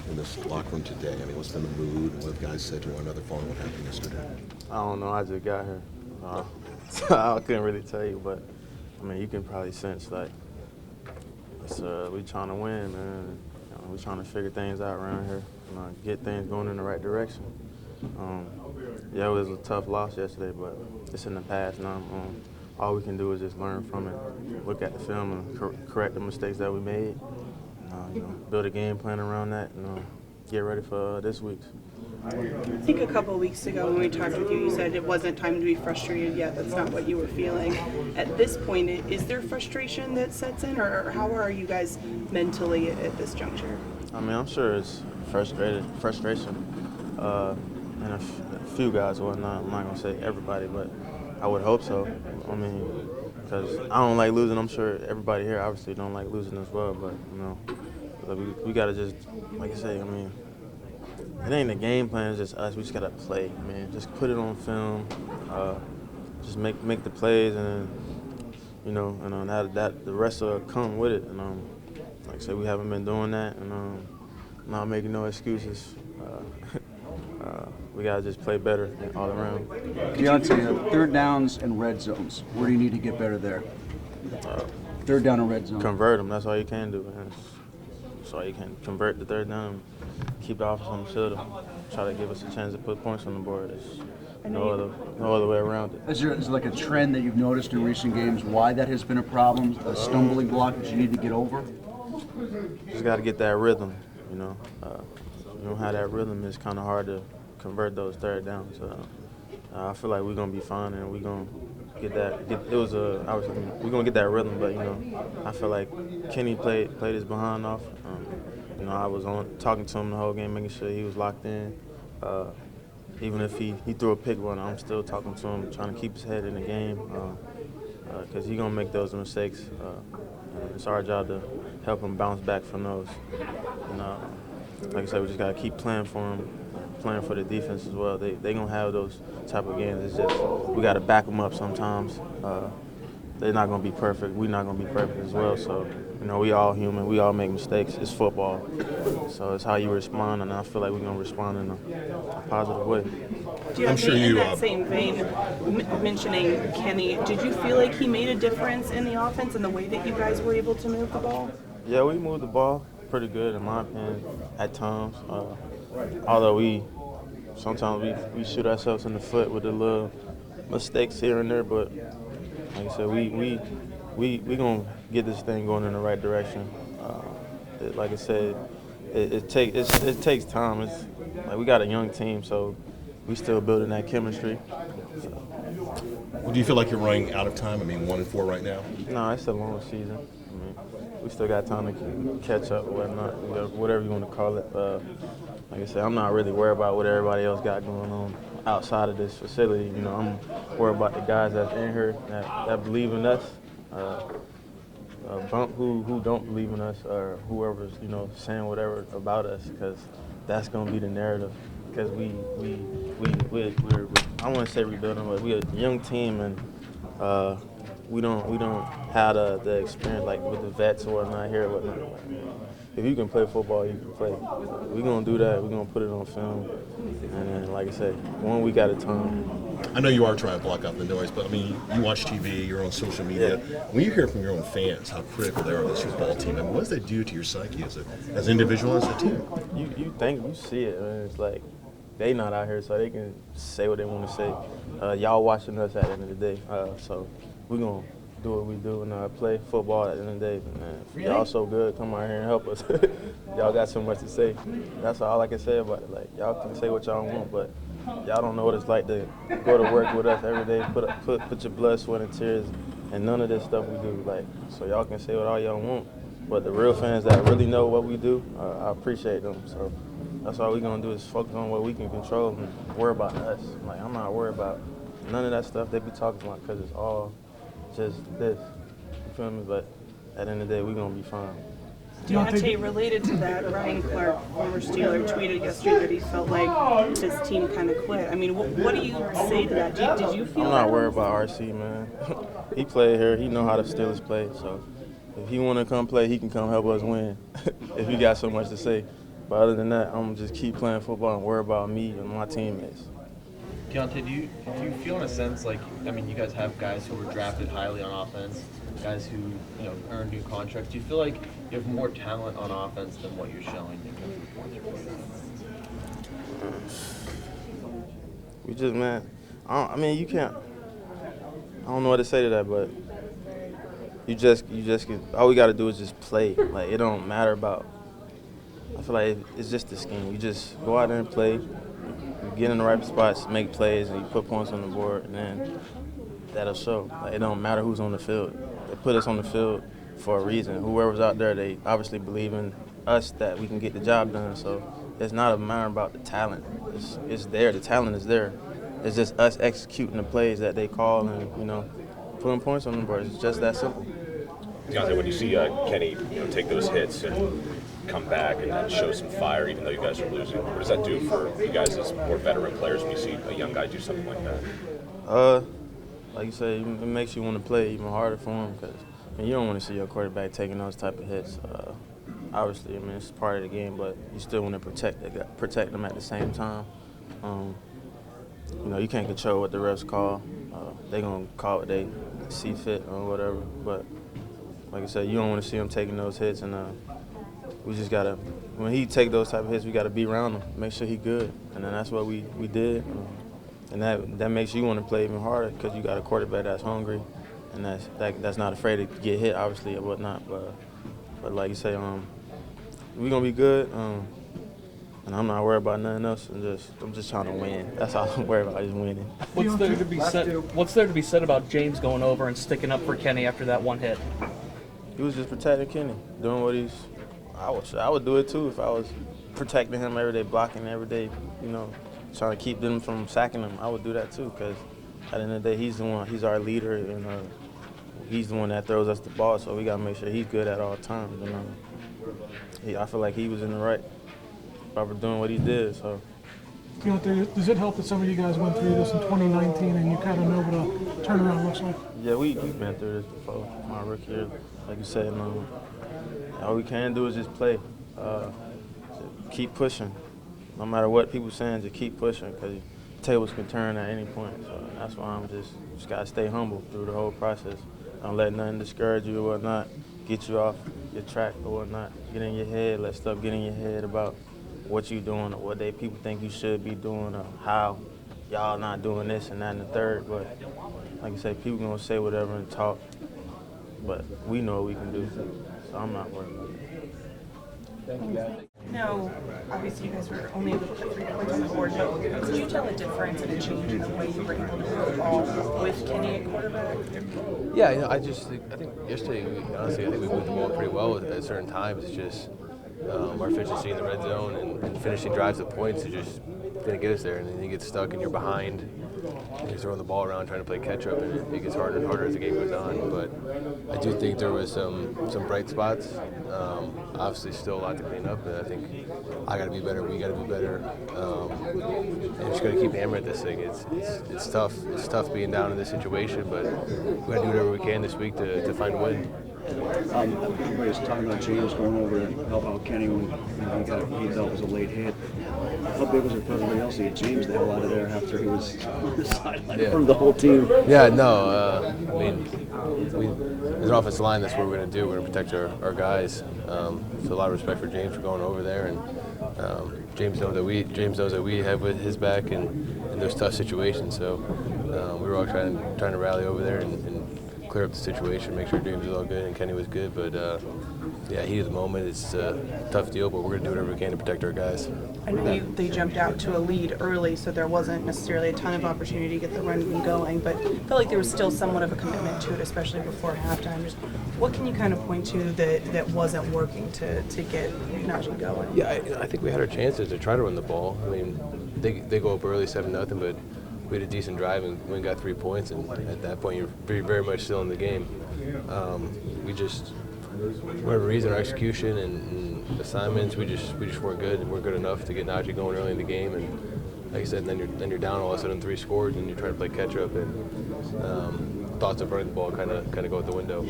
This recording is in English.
in this locker room today? I mean, what's been the mood and what have guys said to one another following what happened yesterday? I don't know. I just got here. So I couldn't really tell you, but, I mean, you can probably sense, like, we trying to win, man. We trying to figure things out around here, get things going in the right direction. Yeah, it was a tough loss yesterday, but it's in the past now. All we can do is just learn from it, look at the film and correct the mistakes that we made, build a game plan around that, and get ready for this week's. I think a couple of weeks ago when we talked with you, you said it wasn't time to be frustrated yet. That's not what you were feeling. At this point, is there frustration that sets in, or how are you guys mentally at this juncture? I mean, I'm sure it's frustration, and a few guys or whatnot. I'm not going to say everybody, but I would hope so. I mean, because I don't like losing. I'm sure everybody here obviously don't like losing as well, but, we got to just, like I say, I mean, it ain't a game plan, it's just us. We just got to play, man. Just put it on film, just make the plays, and, that the rest will come with it. And, like I said, we haven't been doing that, and not making no excuses. We got to just play better all around. Diontae, third downs and red zones. Where do you need to get better there? Third down and red zone. Convert them. That's all you can do, man. That's all you can. Convert the third down. Keep the offense on the field. Try to give us a chance to put points on the board. There's no other way around it. Is there like a trend that you've noticed in recent games why that has been a problem, a stumbling block that you need to get over? Just got to get that rhythm, you don't have that rhythm, it's kind of hard to convert those third downs. I feel like we're going to be fine, and we're going to get that. We're going to get that rhythm, but, I feel like Kenny played his behind off. I was talking to him the whole game, making sure he was locked in. Even if he threw a pick run, I'm still talking to him, trying to keep his head in the game, because he's going to make those mistakes. And it's our job to help him bounce back from those. Like I said, we just got to keep playing for him, playing for the defense as well. They going to have those type of games. It's just we got to back them up sometimes. They're not going to be perfect. We're not going to be perfect as well. So, we all human. We all make mistakes. It's football. So it's how you respond, and I feel like we're going to respond in a positive way. I'm sure in that same vein, mentioning Kenny, did you feel like he made a difference in the offense and the way that you guys were able to move the ball? Yeah, we moved the ball pretty good, in my opinion, at times. Although sometimes we shoot ourselves in the foot with the little mistakes here and there, but like I said, we gonna get this thing going in the right direction. Like I said, it takes time. It's like we got a young team, so we still building that chemistry. Well, do you feel like you're running out of time? I mean, 1-4 right now. No, it's a long season. We still got time to catch up or whatnot, whatever you want to call it. Like I said, I'm not really worried about what everybody else got going on outside of this facility. I'm worried about the guys that's in here that believe in us. Bump who don't believe in us, or whoever's saying whatever about us, because that's gonna be the narrative. Because we're I want to say rebuilding, but we're a young team, and we don't have the experience like with the vets or whatnot here. If you can play football, you can play. We're gonna do that. We're gonna put it on film, and then, like I said, 1 week at a time. I know you are trying to block out the noise, but I mean, you watch TV, you're on social media. Yeah. When you hear from your own fans how critical they are of this football team, I mean, what does that do to your psyche as an individual, as a team? You think, you see it, man. It's like they not out here, so they can say what they want to say. Y'all watching us at the end of the day, so we're gonna do what we do and play football at the end of the day. Man, if y'all so good, come out here and help us. Y'all got so much to say. That's all I can say about it. Like, y'all can say what y'all want, but y'all don't know what it's like to go to work with us every day, put your blood, sweat, and tears, and none of this stuff we do. Like, so y'all can say what all y'all want, but the real fans that really know what we do, I appreciate them. So that's all we're gonna do is focus on what we can control and worry about us. Like, I'm not worried about none of that stuff they be talking about, because it's all just this. You feel me? But at the end of the day, we're gonna be fine. Diontae, related to that, Ryan Clark, former Steeler, tweeted yesterday that he felt like his team kind of quit. I mean, what do you say to that? Did you feel I'm not worried about RC, man. He played here. He know how the Steelers play. So if he want to come play, he can come help us win if he got so much to say. But other than that, I'm just keep playing football and worry about me and my teammates. Diontae, do you feel in a sense like, I mean, you guys have guys who were drafted highly on offense, guys who, earned new contracts. Do you feel like you have more talent on offense than what you're showing? We just, man, you can't, I don't know what to say to that, but you just all we got to do is just play. Like, it don't matter about, I feel like it's just the scheme. You just go out there and play. You get in the right spots, make plays, and you put points on the board, and then that'll show. Like, it don't matter who's on the field. They put us on the field for a reason. Whoever's out there, they obviously believe in us that we can get the job done. So it's not a matter about the talent. It's there. The talent is there. It's just us executing the plays that they call and, putting points on the board. It's just that simple. Diontae, when you see Kenny, take those hits and come back and then show some fire, even though you guys are losing, what does that do for you guys as more veteran players when you see a young guy do something like that? Like you say, it makes you want to play even harder for him because you don't want to see your quarterback taking those type of hits. Obviously, it's part of the game, but you still want to protect them at the same time. You can't control what the refs call. They're going to call what they see fit or whatever. But like I said, you don't want to see him taking those hits, and we just got to, when he take those type of hits, we got to be around him, make sure he good. And then that's what we did. And that makes you want to play even harder because you got a quarterback that's hungry and that's not afraid to get hit, obviously, or whatnot. But like you say, we're going to be good. And I'm not worried about nothing else. I'm just trying to win. That's all I'm worried about, is winning. What's there to be said about James going over and sticking up for Kenny after that one hit? He was just protecting Kenny, doing what he's. I would do it too if I was protecting him every day, blocking every day. Trying to keep them from sacking him. I would do that too because at the end of the day, he's the one. He's our leader, and he's the one that throws us the ball. So we gotta make sure he's good at all times. I feel like he was in the right by doing what he did. So. Does it help that some of you guys went through this in 2019 and you kind of know what a turnaround looks like? Yeah, we've been through this before. My rookie year, like you said, all we can do is just play. Keep pushing. No matter what people saying, just keep pushing because tables can turn at any point. So that's why I'm just got to stay humble through the whole process. Don't let nothing discourage you or whatnot, get you off your track or whatnot. Get in your head, let stuff get in your head about what you doing or what people think you should be doing or how y'all not doing this and that and the third. But like I say, people gonna say whatever and talk, but we know what we can do. So I'm not worried about it. Thank you, guys. No, obviously you guys were only able to put 3 points on the board, but could you tell a difference in a change in the way you were able to move the ball with Kenny at quarterback? Yeah, I think yesterday, honestly, I think we moved the ball pretty well at certain times. It's just our efficiency in the red zone and finishing drives with points is just going to get us there. And then you get stuck and you're behind and you're throwing the ball around trying to play catch up, and it gets harder and harder as the game goes on. But I do think there was some bright spots. Obviously, still a lot to clean up, and I think I got to be better. We got to be better, and just got to keep hammering at this thing. It's tough. It's tough being down in this situation, but we got to do whatever we can this week to find a win. Everybody's talking about James going over to help out Kenny when he felt it was a late hit. How big was it for everybody else to get James the hell out of there after he was sidelined from the whole team? Yeah, no. As an offensive line, that's what we're going to do. We're going to protect our guys. So a lot of respect for James for going over there, and James knows that we have his back in those tough situations. So we were all trying to rally over there and clear up the situation, make sure James was all good and Kenny was good. But yeah, heat of the moment, it's a tough deal, but we're going to do whatever we can to protect our guys. I know they jumped out to a lead early, so there wasn't necessarily a ton of opportunity to get the run game going, but I felt like there was still somewhat of a commitment to it, especially before halftime. Just what can you kind of point to that wasn't working to get Najee going? Yeah, I think we had our chances to try to run the ball. I mean, they go up early 7-0, but we had a decent drive and we got 3 points, and at that point you're very much still in the game. We just, for whatever reason, our execution and assignments, we just weren't good, and weren't good enough to get Najee going early in the game. And like I said, then you're down all of a sudden 3 scores, and you're trying to play catch up, and thoughts of running the ball kind of go out the window.